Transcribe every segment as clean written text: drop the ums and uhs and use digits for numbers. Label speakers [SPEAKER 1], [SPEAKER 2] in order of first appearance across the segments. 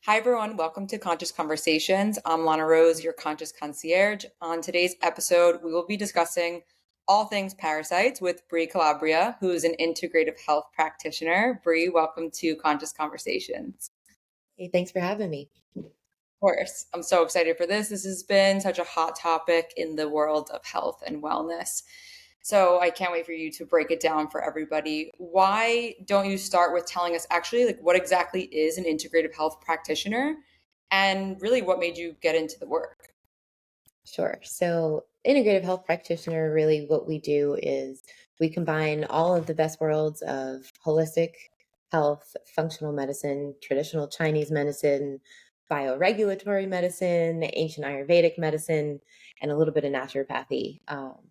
[SPEAKER 1] Hi, everyone. Welcome to Conscious Conversations. I'm Lana Rose, your conscious concierge. On today's episode, we will be discussing all things parasites with Bree Calabria, who is an integrative health practitioner. Bree, welcome to Conscious Conversations.
[SPEAKER 2] Hey, thanks for having me.
[SPEAKER 1] Of course, I'm so excited for this. This has been such a hot topic in the world of health and wellness. So I can't wait for you to break it down for everybody. Why don't you start with telling us actually like what exactly is an integrative health practitioner and really what made you get into the work?
[SPEAKER 2] Sure. So, integrative health practitioner, really what we do is we combine all of the best worlds of holistic health, functional medicine, traditional Chinese medicine, bioregulatory medicine, ancient Ayurvedic medicine, and a little bit of naturopathy.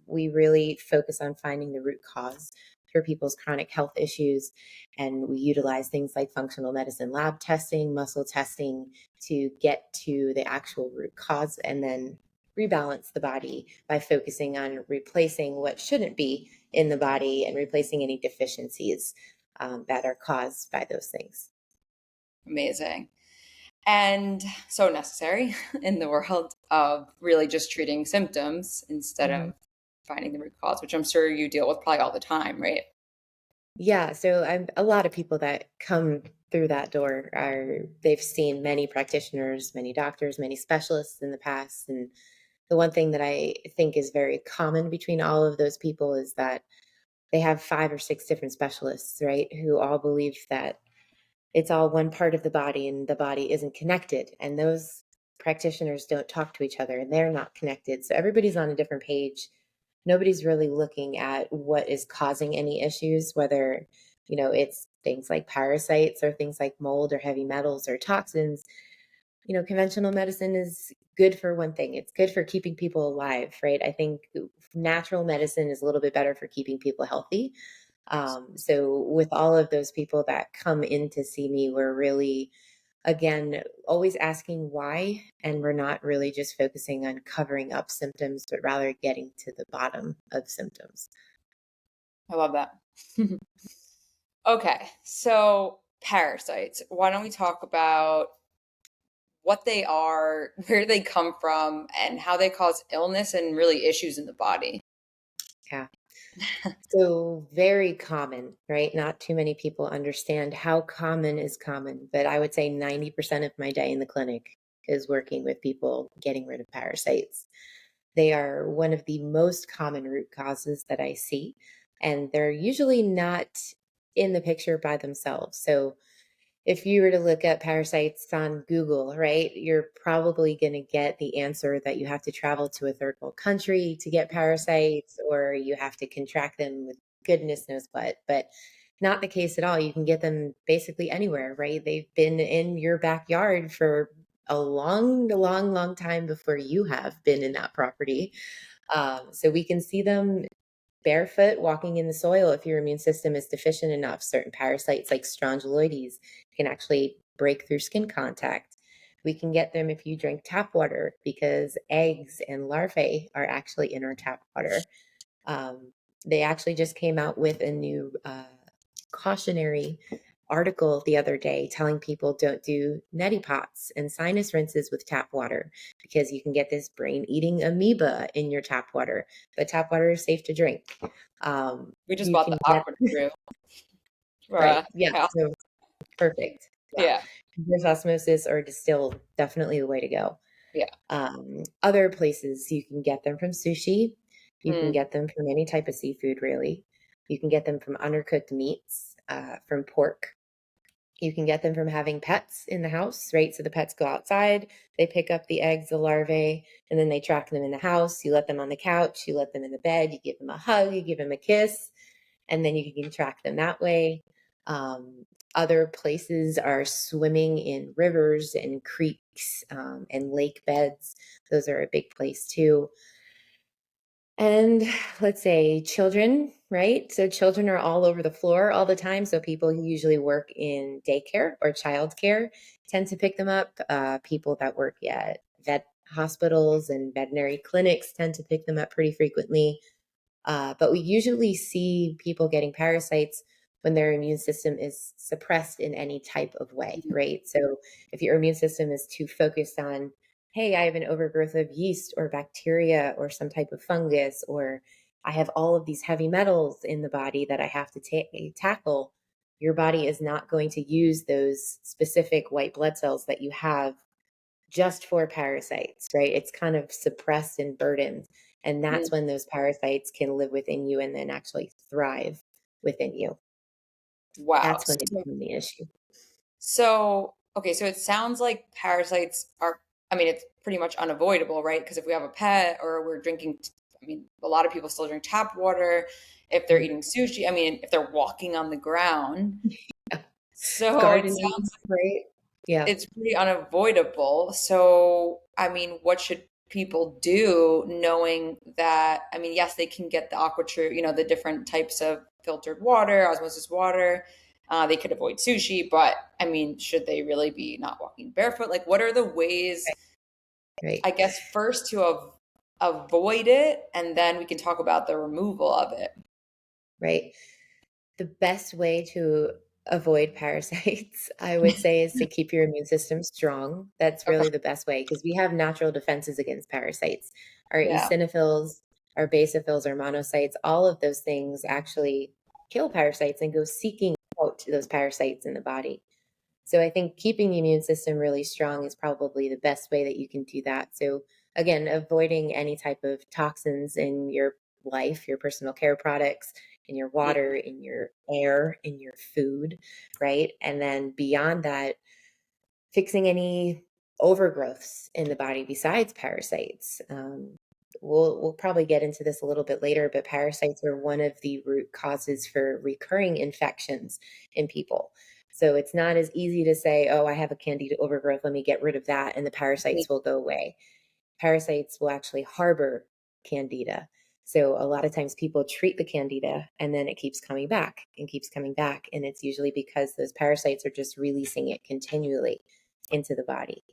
[SPEAKER 2] We really focus on finding the root cause for people's chronic health issues. And we utilize things like functional medicine lab testing, muscle testing to get to the actual root cause and then rebalance the body by focusing on replacing what shouldn't be in the body and replacing any deficiencies that are caused by those things.
[SPEAKER 1] Amazing. And so necessary in the world of really just treating symptoms instead
[SPEAKER 2] Mhm.
[SPEAKER 1] of finding the root cause, which I'm sure you deal with probably all the time, right?
[SPEAKER 2] Yeah, so I'm a lot of people that come through that door are they've seen many practitioners, many doctors, many specialists in the past. And the one thing that I think is very common between all of those people is that they have five or six different specialists, right? Who all believe that it's all one part of the body and the body isn't connected. And those practitioners don't talk to each other and they're not connected. So everybody's on a different page. Nobody's really looking at what is causing any issues, whether, it's things like parasites or things like mold or heavy metals or toxins. Conventional medicine is good for one thing. It's good for keeping people alive, right? I think natural medicine is a little bit better for keeping people healthy. So with all of those people that come in to see me, we're really, again, always asking why. And we're not really just focusing on covering up symptoms, but rather getting to the bottom of symptoms.
[SPEAKER 1] I love that. Okay, so parasites. Why don't we talk about what they are, where they come from, and how they cause illness and really issues in the body?
[SPEAKER 2] Yeah. So very common, right? Not too many people understand how common is common, but I would say 90% of my day in the clinic is working with people getting rid of parasites. They are one of the most common root causes that I see, and they're usually not in the picture by themselves. So if you were to look at parasites on Google, right, you're probably going to get the answer that you have to travel to a third world country to get parasites, or you have to contract them with goodness knows what. But not the case at all. You can get them basically anywhere, right? They've been in your backyard for a long time before you have been in that property. So we can see them barefoot walking in the soil if your immune system is deficient enough. Certain parasites like strongyloides can actually break through skin contact. We can get them if you drink tap water because eggs and larvae are actually in our tap water. They actually just came out with a new cautionary article the other day telling people don't do neti pots and sinus rinses with tap water because you can get this brain eating amoeba in your tap water. But tap water is safe to drink.
[SPEAKER 1] We just
[SPEAKER 2] You
[SPEAKER 1] bought the
[SPEAKER 2] can get
[SPEAKER 1] aqua brew.
[SPEAKER 2] right. Yeah.
[SPEAKER 1] Yeah,
[SPEAKER 2] So perfect. Yeah.
[SPEAKER 1] yeah,
[SPEAKER 2] Reverse osmosis or distilled, definitely the way to go.
[SPEAKER 1] yeah.
[SPEAKER 2] Other places you can get them from sushi. You can
[SPEAKER 1] Mm.
[SPEAKER 2] get them from any type of seafood, really. You can get them from undercooked meats, from pork. You can get them from having pets in the house, right? So the pets go outside, they pick up the eggs, the larvae, and then they track them in the house. You let them on the couch, you let them in the bed, you give them a hug, you give them a kiss, and then you can track them that way. Um, Other places are swimming in rivers and creeks and lake beds. Those are a big place too. And let's say children, right? So children are all over the floor all the time. So people who usually work in daycare or childcare tend to pick them up. People that work at vet hospitals and veterinary clinics tend to pick them up pretty frequently. But we usually see people getting parasites when their immune system is suppressed in any type of way, right? So if your immune system is too focused on, hey, I have an overgrowth of yeast or bacteria or some type of fungus, or I have all of these heavy metals in the body that I have to tackle, your body is not going to use those specific white blood cells that you have just for parasites, right? It's kind of suppressed and burdened. And
[SPEAKER 1] Mm.
[SPEAKER 2] that's when those parasites can live within you and then actually thrive within you.
[SPEAKER 1] Wow.
[SPEAKER 2] That's when they become the issue.
[SPEAKER 1] Okay, so it sounds like parasites are, I mean, it's pretty much unavoidable, right? Because if we have a pet or we're drinking, I mean, a lot of people still drink tap water. If they're
[SPEAKER 2] Mhm.
[SPEAKER 1] eating sushi, I mean, if they're walking on the ground.
[SPEAKER 2] Yeah.
[SPEAKER 1] So it
[SPEAKER 2] Gardening,
[SPEAKER 1] sounds
[SPEAKER 2] right? Yeah.
[SPEAKER 1] it's pretty unavoidable. So, I mean, what should people do knowing that, I mean, yes, they can get the AquaTrue, the different types of filtered water, osmosis water. They could avoid sushi, but I mean, should they really be not walking barefoot? Like, what are the ways,
[SPEAKER 2] Right.
[SPEAKER 1] I guess, first to avoid it, and then we can talk about the removal of it.
[SPEAKER 2] Right. The best way to avoid parasites, I would say, is to keep your immune system strong. That's
[SPEAKER 1] Okay.
[SPEAKER 2] really the best way because we have natural defenses against parasites. Our
[SPEAKER 1] Yeah.
[SPEAKER 2] eosinophils, our basophils, our monocytes, all of those things actually kill parasites and go seeking out those parasites in the body. So I think keeping the immune system really strong is probably the best way that you can do that. So again, avoiding any type of toxins in your life, your personal care products, in your water, in your air, in your food, right? And then beyond that, fixing any overgrowths in the body besides parasites. We'll probably get into this a little bit later, but parasites are one of the root causes for recurring infections in people. So it's not as easy to say, oh, I have a candida overgrowth, let me get rid of that, and the
[SPEAKER 1] Mhm.
[SPEAKER 2] parasites will go away. Parasites will actually harbor candida. So a lot of times people treat the candida and then it keeps coming back and keeps coming back. And it's usually because those parasites are just releasing it continually into the body.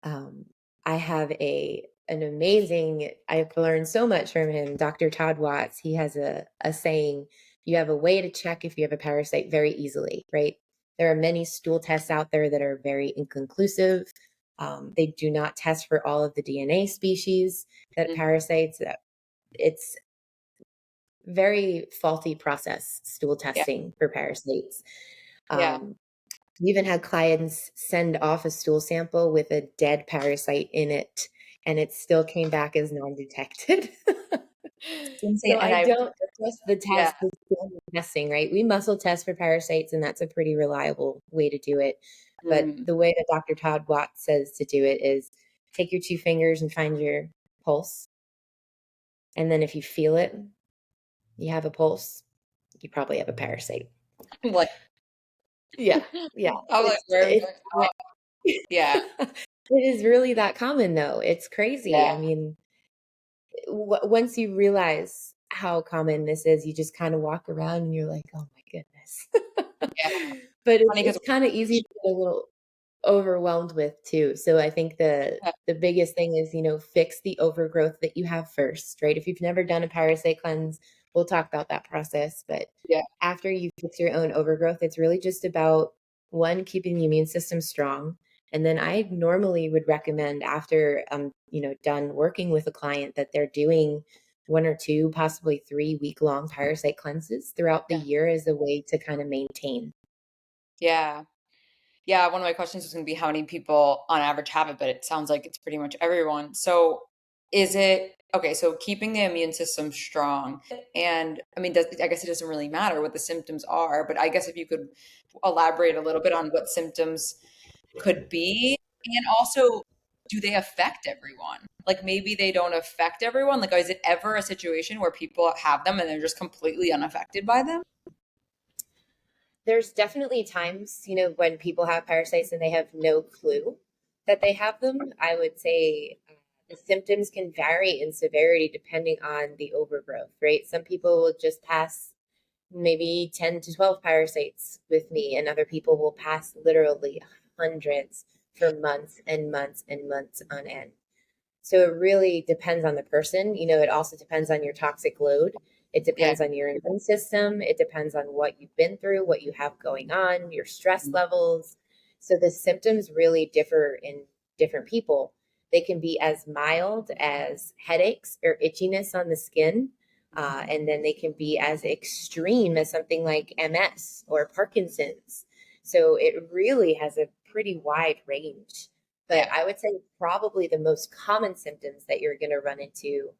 [SPEAKER 2] Um, I have an amazing, I've learned so much from him, Dr. Todd Watts. He has a saying, you have a way to check if you have a parasite very easily, right? There are many stool tests out there that are very inconclusive. They do not test for all of the DNA species that parasites. It's very faulty process, stool
[SPEAKER 1] Yeah.
[SPEAKER 2] testing for parasites.
[SPEAKER 1] Yeah.
[SPEAKER 2] Um, we even had clients send off a stool sample with a dead parasite in it, and it still came back as non-detected.
[SPEAKER 1] It's insane.
[SPEAKER 2] So
[SPEAKER 1] And
[SPEAKER 2] I
[SPEAKER 1] I,
[SPEAKER 2] don't trust the
[SPEAKER 1] yeah.
[SPEAKER 2] test, the standard testing, right? We muscle test for parasites, and that's a pretty reliable way to do it. But
[SPEAKER 1] Mm.
[SPEAKER 2] the way that Dr. Todd Watts says to do it is take your two fingers and find your pulse. And then if you feel it, you have a pulse, you probably have a parasite.
[SPEAKER 1] Like,
[SPEAKER 2] Yeah, yeah.
[SPEAKER 1] I was like, where are we
[SPEAKER 2] It's
[SPEAKER 1] going? Oh, yeah.
[SPEAKER 2] it is really that common though. It's crazy. I
[SPEAKER 1] Yeah.
[SPEAKER 2] mean, once you realize how common this is, you just kind of walk around and you're like, "Oh my goodness."
[SPEAKER 1] Yeah.
[SPEAKER 2] But
[SPEAKER 1] Funny because
[SPEAKER 2] it's kind of easy to get a little overwhelmed with too. So I think the biggest thing is, fix the overgrowth that you have first, right? If you've never done a parasite cleanse, we'll talk about that process. But
[SPEAKER 1] yeah.
[SPEAKER 2] after you fix your own overgrowth, it's really just about one, keeping the immune system strong. And then I normally would recommend after done working with a client that they're doing one or two, possibly 3 week long parasite cleanses throughout the
[SPEAKER 1] Yeah.
[SPEAKER 2] year as a way to kind of maintain.
[SPEAKER 1] Yeah. Yeah. One of my questions was going to be how many people on average have it, but it sounds like it's pretty much everyone. So is it okay? So keeping the immune system strong, and I mean, I guess it doesn't really matter what the symptoms are, but I guess if you could elaborate a little bit on what symptoms could be, and also do they affect everyone? Like maybe they don't affect everyone. Like, is it ever a situation where people have them and they're just completely unaffected by them?
[SPEAKER 2] There's definitely times, when people have parasites and they have no clue that they have them. I would say the symptoms can vary in severity depending on the overgrowth, right? Some people will just pass maybe 10 to 12 parasites with me, and other people will pass literally hundreds for months and months and months on end. So it really depends on the person. It also depends on your toxic load. It
[SPEAKER 1] Yeah.
[SPEAKER 2] depends on your immune system. It depends on what you've been through, what you have going on, your stress levels. So the symptoms really differ in different people. They can be as mild as headaches or itchiness on the skin. And then they can be as extreme as something like MS or Parkinson's. So it really has a pretty wide range. But
[SPEAKER 1] Yeah.
[SPEAKER 2] I would say probably the most common symptoms that you're going to run into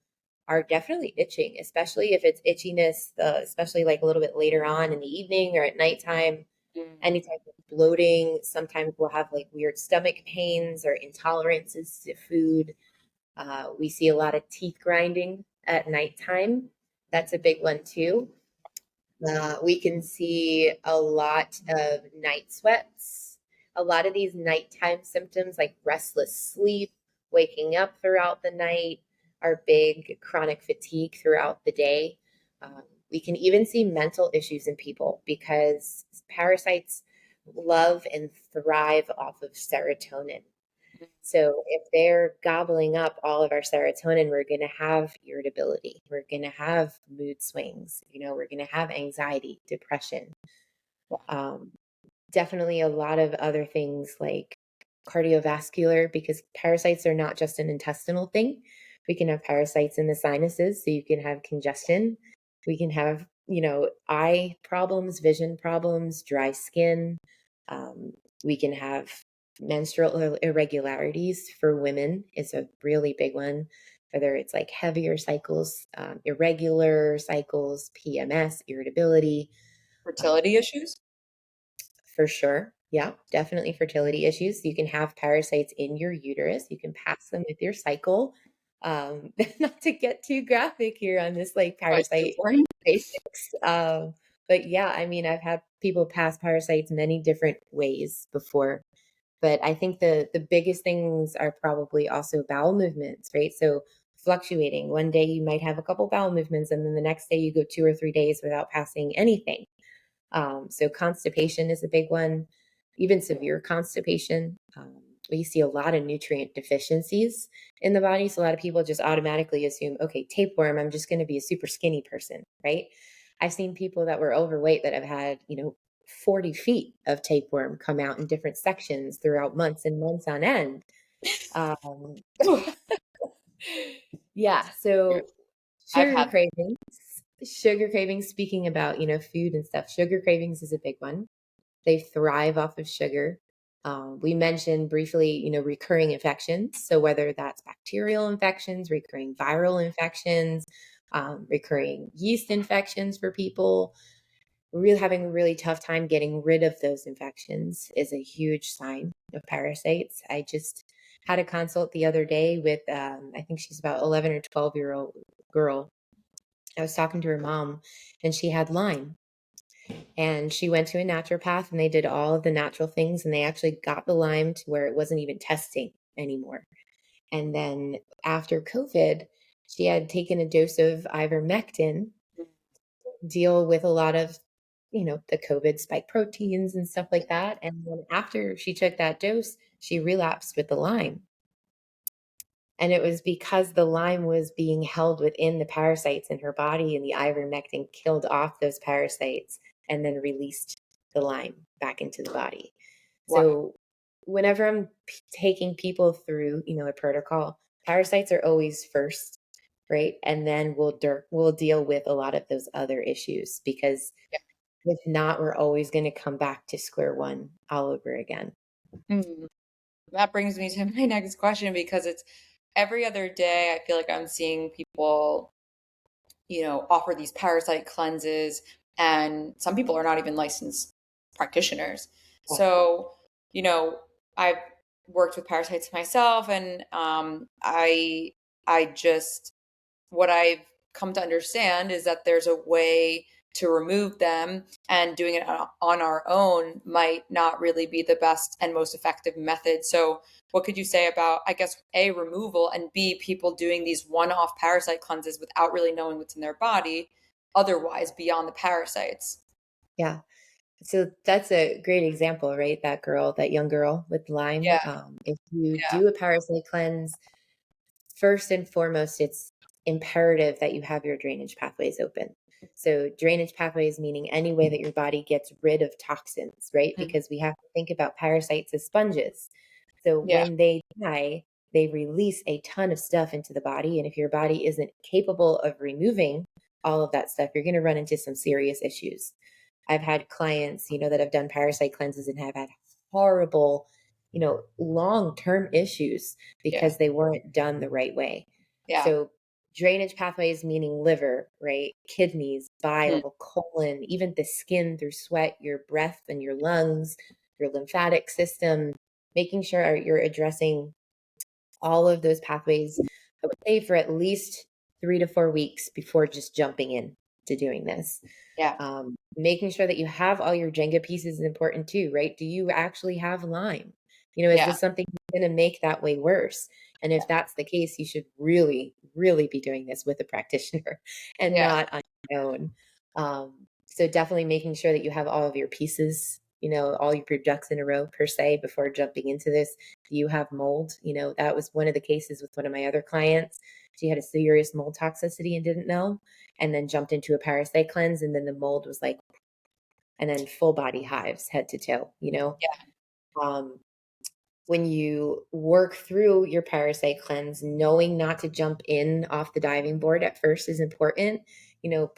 [SPEAKER 2] are definitely itching, especially if it's itchiness, especially like a little bit later on in the evening or at nighttime.
[SPEAKER 1] Mm.
[SPEAKER 2] Any type of bloating. Sometimes we'll have like weird stomach pains or intolerances to food. We see a lot of teeth grinding at nighttime. That's a big one too. We can see a lot of night sweats, a lot of these nighttime symptoms like restless sleep, waking up throughout the night, our big chronic fatigue throughout the day. We can even see mental issues in people because parasites love and thrive off of serotonin. So if they're gobbling up all of our serotonin, we're going to have irritability. We're going to have mood swings. We're going to have anxiety, depression. Um, Definitely a lot of other things like cardiovascular, because parasites are not just an intestinal thing. We can have parasites in the sinuses, so you can have congestion. We can have, eye problems, vision problems, dry skin. Um, we can have menstrual irregularities for women is a really big one, whether it's like heavier cycles, irregular cycles, PMS, irritability. Um,
[SPEAKER 1] Fertility issues?
[SPEAKER 2] for sure. Yeah, definitely fertility issues. You can have parasites in your uterus. You can pass them with your cycle. Not to get too graphic here on this like
[SPEAKER 1] Probably too
[SPEAKER 2] parasite
[SPEAKER 1] boring.
[SPEAKER 2] basics. But yeah, I mean, I've had people pass parasites many different ways before. But I think the biggest things are probably also bowel movements, right? So fluctuating. One day you might have a couple bowel movements, and then the next day you go 2 or 3 days without passing anything. So constipation is a big one, even severe constipation. We see a lot of nutrient deficiencies in the body. So a lot of people just automatically assume, okay, tapeworm, I'm just going to be a super skinny person, right? I've seen people that were overweight that have had, 40 feet of tapeworm come out in different sections throughout months and months on end. Um, yeah. So
[SPEAKER 1] I've
[SPEAKER 2] sugar
[SPEAKER 1] had
[SPEAKER 2] cravings, sugar cravings, speaking about, food and stuff, sugar cravings is a big one. They thrive off of sugar. We mentioned briefly, recurring infections. So whether that's bacterial infections, recurring viral infections, recurring yeast infections for people, really having a really tough time getting rid of those infections is a huge sign of parasites. I just had a consult the other day with, I think she's about 11 or 12-year-old girl. I was talking to her mom, and she had Lyme, and she went to a naturopath, and they did all of the natural things, and they actually got the Lyme to where it wasn't even testing anymore. And then after COVID, she had taken a dose of ivermectin, deal with a lot of, the COVID spike proteins and stuff like that. And then after she took that dose, she relapsed with the Lyme. And it was because the Lyme was being held within the parasites in her body, and the ivermectin killed off those parasites and then released the Lyme back into the body.
[SPEAKER 1] wow.
[SPEAKER 2] So whenever I'm taking people through, a protocol, parasites are always first, right? And then we'll deal with a lot of those other issues, because if not, we're always going to come back to square one all over again.
[SPEAKER 1] Hmm. That brings me to my next question because it's every other day I feel like I'm seeing people, offer these parasite cleanses, and some people are not even licensed practitioners. So, you know, I've worked with parasites myself, and I just what I've come to understand is that there's a way to remove them, and doing it on our own might not really be the best and most effective method. So, what could you say about, I guess, A, removal, and B, people doing these one off parasite cleanses without really knowing what's in their body, otherwise, beyond the parasites?
[SPEAKER 2] Yeah. So that's a great example, right? That girl, that young girl with Lyme.
[SPEAKER 1] Yeah,
[SPEAKER 2] If you
[SPEAKER 1] yeah.
[SPEAKER 2] do a parasite cleanse, first and foremost, it's imperative that you have your drainage pathways open. So drainage pathways meaning any way that your body gets rid of toxins, right?
[SPEAKER 1] Mhm.
[SPEAKER 2] Because we have to think about parasites as sponges. So
[SPEAKER 1] Yeah.
[SPEAKER 2] when they die, they release a ton of stuff into the body. And if your body isn't capable of removing all of that stuff, you're going to run into some serious issues. I've had clients, that have done parasite cleanses and have had horrible, long-term issues
[SPEAKER 1] Yeah.
[SPEAKER 2] because they weren't done the right way.
[SPEAKER 1] Yeah.
[SPEAKER 2] So drainage pathways meaning liver, right? Kidneys,
[SPEAKER 1] Mhm.
[SPEAKER 2] bile, colon, even the skin through sweat, your breath and your lungs, your lymphatic system, making sure you're addressing all of those pathways, I would say for at least 3 to 4 weeks before just jumping in to doing this.
[SPEAKER 1] Yeah.
[SPEAKER 2] Making sure that you have all your Jenga pieces is important too, right? Do you actually have Lyme? Is
[SPEAKER 1] Yeah.
[SPEAKER 2] this something that's going to make that way worse? And if that's the case, you should really, really be doing this with a practitioner and
[SPEAKER 1] Yeah.
[SPEAKER 2] not on your own. So definitely making sure that you have all of your pieces, all your ducks in a row per se before jumping into this. Do you have mold? That was one of the cases with one of my other clients. She had a serious mold toxicity and didn't know, and then jumped into a parasite cleanse. And then the mold was like, and then full body hives head to toe.
[SPEAKER 1] Yeah.
[SPEAKER 2] Um, when you work through your parasite cleanse, knowing not to jump in off the diving board at first is important.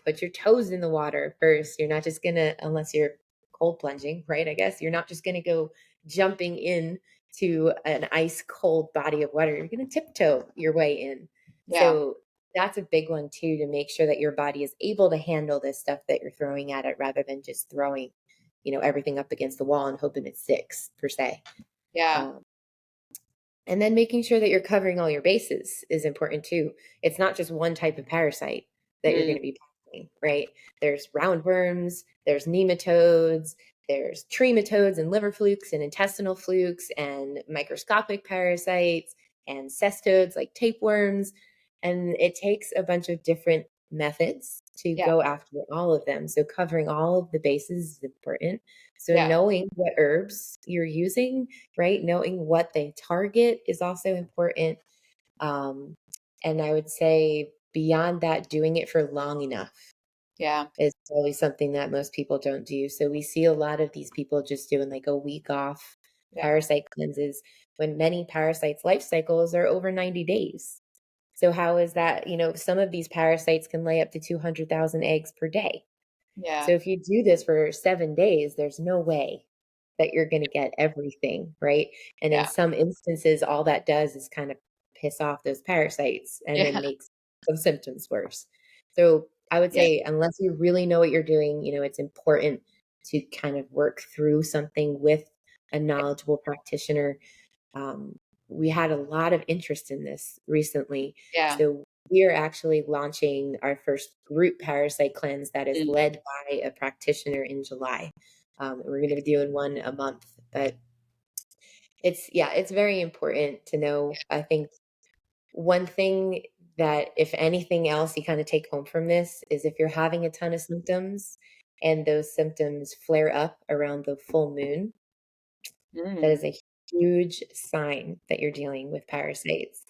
[SPEAKER 2] Put your toes in the water first. You're not just gonna, unless you're cold plunging, right? I guess you're not just gonna go jumping in to an ice cold body of water. You're gonna tiptoe your way in.
[SPEAKER 1] Yeah.
[SPEAKER 2] So that's a big one too, to make sure that your body is able to handle this stuff that you're throwing at it rather than just throwing, everything up against the wall and hoping it sticks per se.
[SPEAKER 1] Yeah.
[SPEAKER 2] Um, and then making sure that you're covering all your bases is important too. It's not just one type of parasite that you're
[SPEAKER 1] Mm.
[SPEAKER 2] going to be tackling, right? There's roundworms, there's nematodes, there's trematodes and liver flukes and intestinal flukes and microscopic parasites and cestodes like tapeworms. And it takes a bunch of different methods to
[SPEAKER 1] Yeah.
[SPEAKER 2] go after all of them. So covering all of the bases is important. So
[SPEAKER 1] Yeah.
[SPEAKER 2] knowing what herbs you're using, right? Knowing what they target is also important. Um, and I would say beyond that, doing it for long enough
[SPEAKER 1] Yeah.
[SPEAKER 2] is always something that most people don't do. So we see a lot of these people just doing like a week off
[SPEAKER 1] Yeah.
[SPEAKER 2] parasite cleanses when many parasites' life cycles are over 90 days. So how is that? Some of these parasites can lay up to 200,000 eggs per day. So
[SPEAKER 1] Yeah.
[SPEAKER 2] if you do this for 7 days, there's no way that you're going to get everything, right? And in
[SPEAKER 1] Yeah.
[SPEAKER 2] some instances, all that does is kind of piss off those parasites and then
[SPEAKER 1] Yeah.
[SPEAKER 2] makes some symptoms worse. So I would
[SPEAKER 1] Yeah.
[SPEAKER 2] say, unless you really know what you're doing, it's important to kind of work through something with a knowledgeable practitioner. um, we had a lot of interest in this recently.
[SPEAKER 1] Yeah.
[SPEAKER 2] So we are actually launching our first group parasite cleanse that is
[SPEAKER 1] Mm.
[SPEAKER 2] led by a practitioner in July. We're going to be doing one a month, but it's very important to know. I think one thing that, if anything else, you kind of take home from this is if you're having a ton of symptoms and those symptoms flare up around the full moon, that is
[SPEAKER 1] Mm.
[SPEAKER 2] a huge sign that you're dealing with parasites,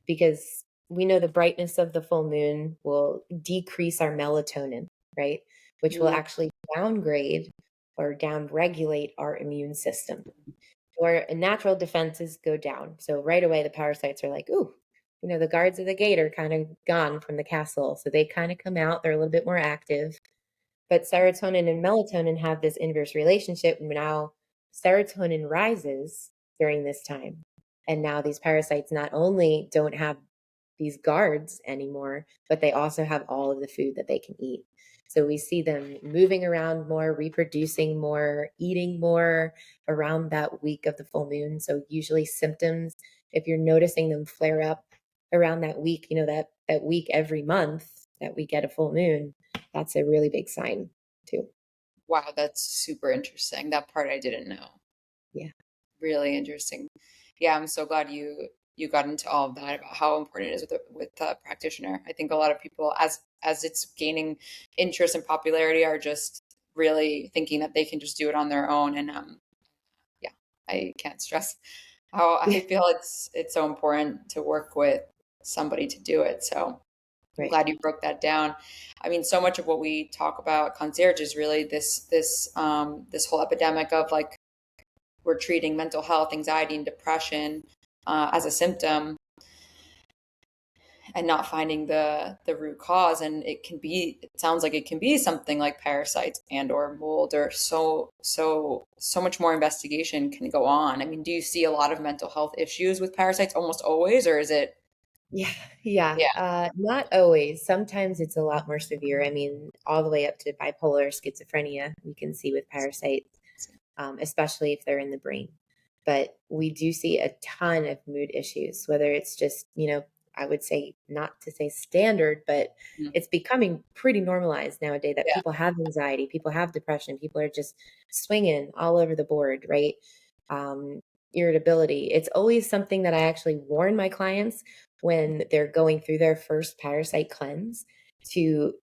[SPEAKER 2] because we know the brightness of the full moon will decrease our melatonin, right? Which will
[SPEAKER 1] Mm.
[SPEAKER 2] actually downgrade or downregulate our immune system. Our natural defenses go down. So right away, the parasites are like, ooh, the guards of the gate are kind of gone from the castle. So they kind of come out, they're a little bit more active. But serotonin and melatonin have this inverse relationship. Now, serotonin rises during this time. And now these parasites not only don't have these guards anymore, but they also have all of the food that they can eat. So we see them moving around more, reproducing more, eating more around that week of the full moon. So usually symptoms, if you're noticing them flare up around that week, that week every month that we get a full moon, that's a really big sign too.
[SPEAKER 1] Wow, that's super interesting. That part I didn't know.
[SPEAKER 2] Yeah.
[SPEAKER 1] Really interesting. Yeah, I'm so glad you got into all of that about how important it is with a practitioner. I think a lot of people, as it's gaining interest and popularity, are just really thinking that they can just do it on their own. And yeah, I can't stress how I feel it's so important to work with somebody to do it. So I'm
[SPEAKER 2] Right.
[SPEAKER 1] glad you broke that down. I mean, so much of what we talk about concierge is really this whole epidemic of like we're treating mental health, anxiety, and depression as a symptom and not finding the root cause. And it sounds like it can be something like parasites and or mold, or so much more investigation can go on. I mean, do you see a lot of mental health issues with parasites almost always, or is it?
[SPEAKER 2] Yeah, yeah.
[SPEAKER 1] Yeah.
[SPEAKER 2] Not always. Sometimes it's a lot more severe. I mean, all the way up to bipolar schizophrenia, we can see with parasites, especially if they're in the brain. But we do see a ton of mood issues, whether it's just, I would say not to say standard, but
[SPEAKER 1] Mm.
[SPEAKER 2] it's becoming pretty normalized nowadays that
[SPEAKER 1] Yeah.
[SPEAKER 2] people have anxiety, people have depression, people are just swinging all over the board, right? Um, Irritability. It's always something that I actually warn my clients when they're going through their first parasite cleanse to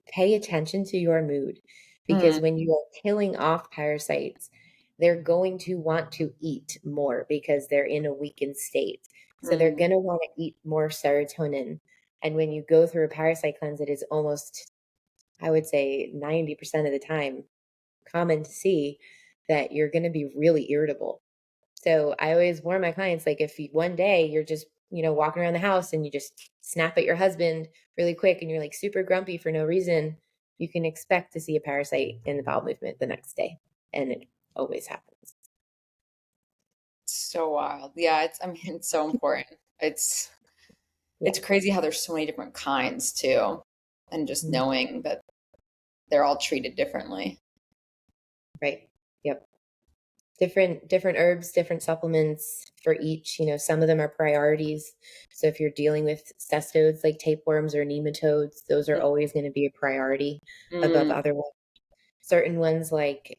[SPEAKER 2] pay attention to your mood, because
[SPEAKER 1] Mm.
[SPEAKER 2] when you are killing off parasites, they're going to want to eat more because they're in a weakened state. So they're
[SPEAKER 1] Mm.
[SPEAKER 2] going to want to eat more serotonin. And when you go through a parasite cleanse, it is almost, I would say, 90% of the time common to see that you're going to be really irritable. So I always warn my clients, like if one day you're just, walking around the house and you just snap at your husband really quick and you're like super grumpy for no reason, you can expect to see a parasite in the bowel movement the next day. And it always happens.
[SPEAKER 1] So wild. Yeah, I mean, it's so important. It's
[SPEAKER 2] Yeah.
[SPEAKER 1] it's crazy how there's so many different kinds too, and just
[SPEAKER 2] Mhm.
[SPEAKER 1] knowing that they're all treated differently.
[SPEAKER 2] Right. Yep. Different herbs, different supplements for each. Some of them are priorities. So if you're dealing with cestodes like tapeworms or nematodes, those are always going to be a priority above
[SPEAKER 1] Mm.
[SPEAKER 2] other ones. Certain ones like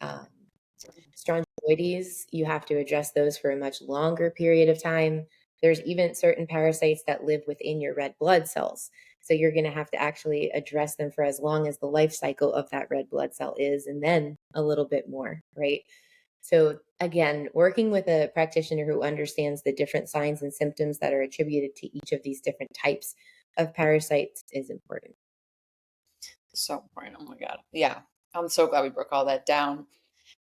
[SPEAKER 2] strongyloides, you have to address those for a much longer period of time. There's even certain parasites that live within your red blood cells. So you're going to have to actually address them for as long as the life cycle of that red blood cell is, and then a little bit more, right? So again, working with a practitioner who understands the different signs and symptoms that are attributed to each of these different types of parasites is important.
[SPEAKER 1] So important. Oh my God. Yeah. I'm so glad we broke all that down.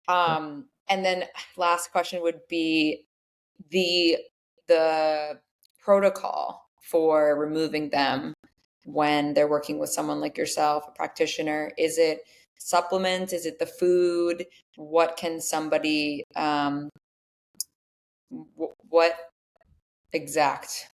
[SPEAKER 2] Yep.
[SPEAKER 1] And then last question would be the the protocol for removing them when they're working with someone like yourself, a practitioner. Is it supplements? Is it the food? What can somebody what exact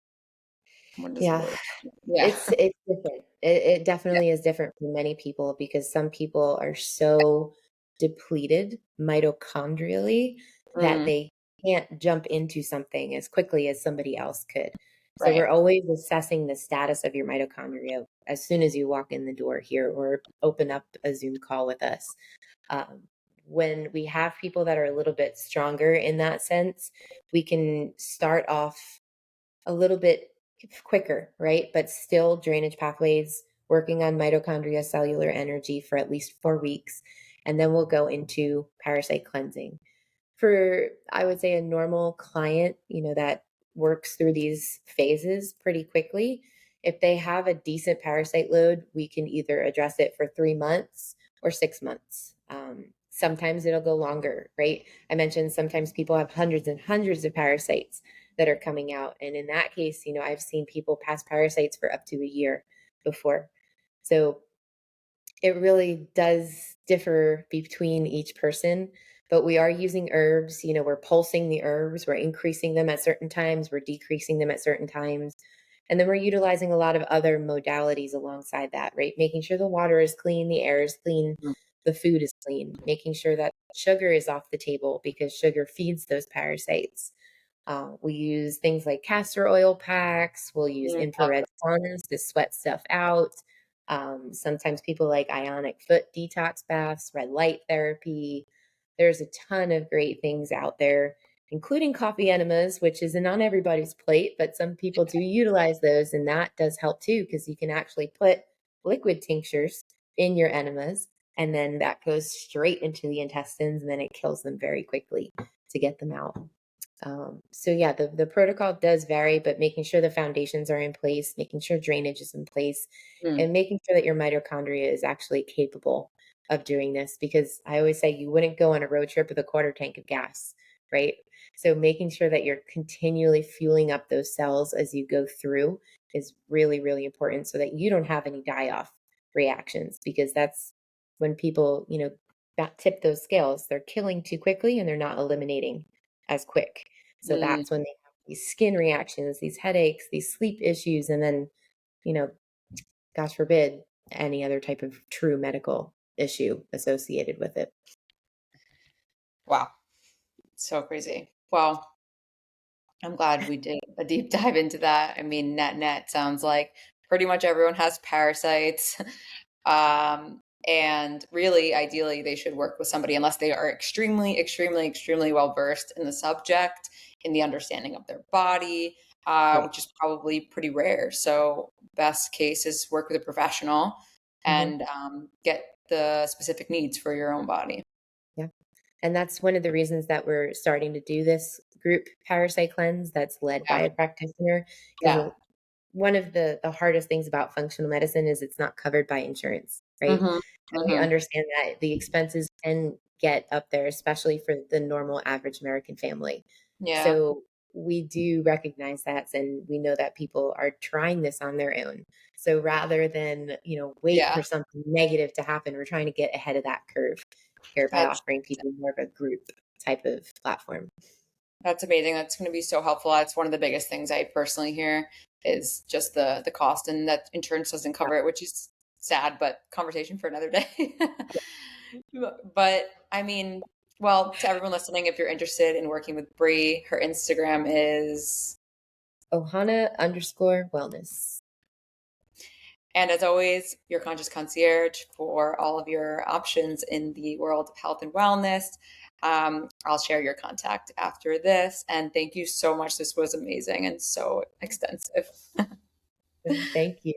[SPEAKER 1] what does the
[SPEAKER 2] Yeah.
[SPEAKER 1] word? Yeah.
[SPEAKER 2] It's different. It
[SPEAKER 1] Yeah.
[SPEAKER 2] definitely is different for many people because some people are so depleted mitochondrially that
[SPEAKER 1] Mm,
[SPEAKER 2] they can't jump into something as quickly as somebody else could. So
[SPEAKER 1] right.
[SPEAKER 2] we're always assessing the status of your mitochondria as soon as you walk in the door here or open up a Zoom call with us. Um, when we have people that are a little bit stronger in that sense, we can start off a little bit quicker, right? But still drainage pathways, working on mitochondria cellular energy for at least 4 weeks. And then we'll go into parasite cleansing. For, I would say, a normal client, that works through these phases pretty quickly, if they have a decent parasite load, we can either address it for 3 months or 6 months. Sometimes it'll go longer, right? I mentioned sometimes people have hundreds and hundreds of parasites that are coming out. And in that case, I've seen people pass parasites for up to a year before. So it really does differ between each person, but we are using herbs. We're pulsing the herbs, we're increasing them at certain times, we're decreasing them at certain times. And then we're utilizing a lot of other modalities alongside that, right? Making sure the water is clean, the air is clean,
[SPEAKER 1] Mm,
[SPEAKER 2] the food is clean, making sure that sugar is off the table because sugar feeds those parasites. We use things like castor oil packs. We'll use
[SPEAKER 1] mm,
[SPEAKER 2] infrared saunas to sweat stuff out. Sometimes people like ionic foot detox baths, red light therapy. There's a ton of great things out there, including coffee enemas, which isn't on everybody's plate, but some people do utilize those. And that does help too, because you can actually put liquid tinctures in your enemas. And then that goes straight into the intestines and then it kills them very quickly to get them out. So yeah, the protocol does vary, but making sure the foundations are in place, making sure drainage is in place,
[SPEAKER 1] Mm,
[SPEAKER 2] and making sure that your mitochondria is actually capable of doing this. Because I always say you wouldn't go on a road trip with a quarter tank of gas, right? So making sure that you're continually fueling up those cells as you go through is really, really important so that you don't have any die off reactions, because that's when people, that tip those scales, they're killing too quickly and they're not eliminating as quick. So
[SPEAKER 1] mm.
[SPEAKER 2] that's when they have these skin reactions, these headaches, these sleep issues, and then, you know, gosh forbid, any other type of true medical issue associated with it.
[SPEAKER 1] Wow. So crazy. Well, I'm glad we did a deep dive into that. I mean, net sounds like pretty much everyone has parasites. And really, ideally, they should work with somebody unless they are extremely, extremely, extremely well versed in the subject, in the understanding of their body,
[SPEAKER 2] Right.
[SPEAKER 1] which is probably pretty rare. So, best case is work with a professional
[SPEAKER 2] Hmm.
[SPEAKER 1] and get the specific needs for your own body.
[SPEAKER 2] Yeah. And that's one of the reasons that we're starting to do this group parasite cleanse that's led by
[SPEAKER 1] Yeah.
[SPEAKER 2] a practitioner.
[SPEAKER 1] Yeah.
[SPEAKER 2] Because one of the hardest things about functional medicine is it's not covered by insurance, right?
[SPEAKER 1] Hmm.
[SPEAKER 2] And we
[SPEAKER 1] Hmm.
[SPEAKER 2] understand that the expenses can get up there, especially for the normal average American family.
[SPEAKER 1] Yeah.
[SPEAKER 2] So we do recognize that, and we know that people are trying this on their own. So rather than, wait
[SPEAKER 1] Yeah.
[SPEAKER 2] for something negative to happen, we're trying to get ahead of that curve here by
[SPEAKER 1] That's
[SPEAKER 2] offering people more of a group type of platform.
[SPEAKER 1] That's amazing. That's going to be so helpful. That's one of the biggest things I personally hear is just the cost and that insurance doesn't cover it, which is sad, but conversation for another day. But I mean, well, to everyone listening, if you're interested in working with Bree, her Instagram is,
[SPEAKER 2] Ohana_wellness.
[SPEAKER 1] and as always, your conscious concierge for all of your options in the world of health and wellness. I'll share your contact after this. And thank you so much. This was amazing and so extensive.
[SPEAKER 2] Thank you.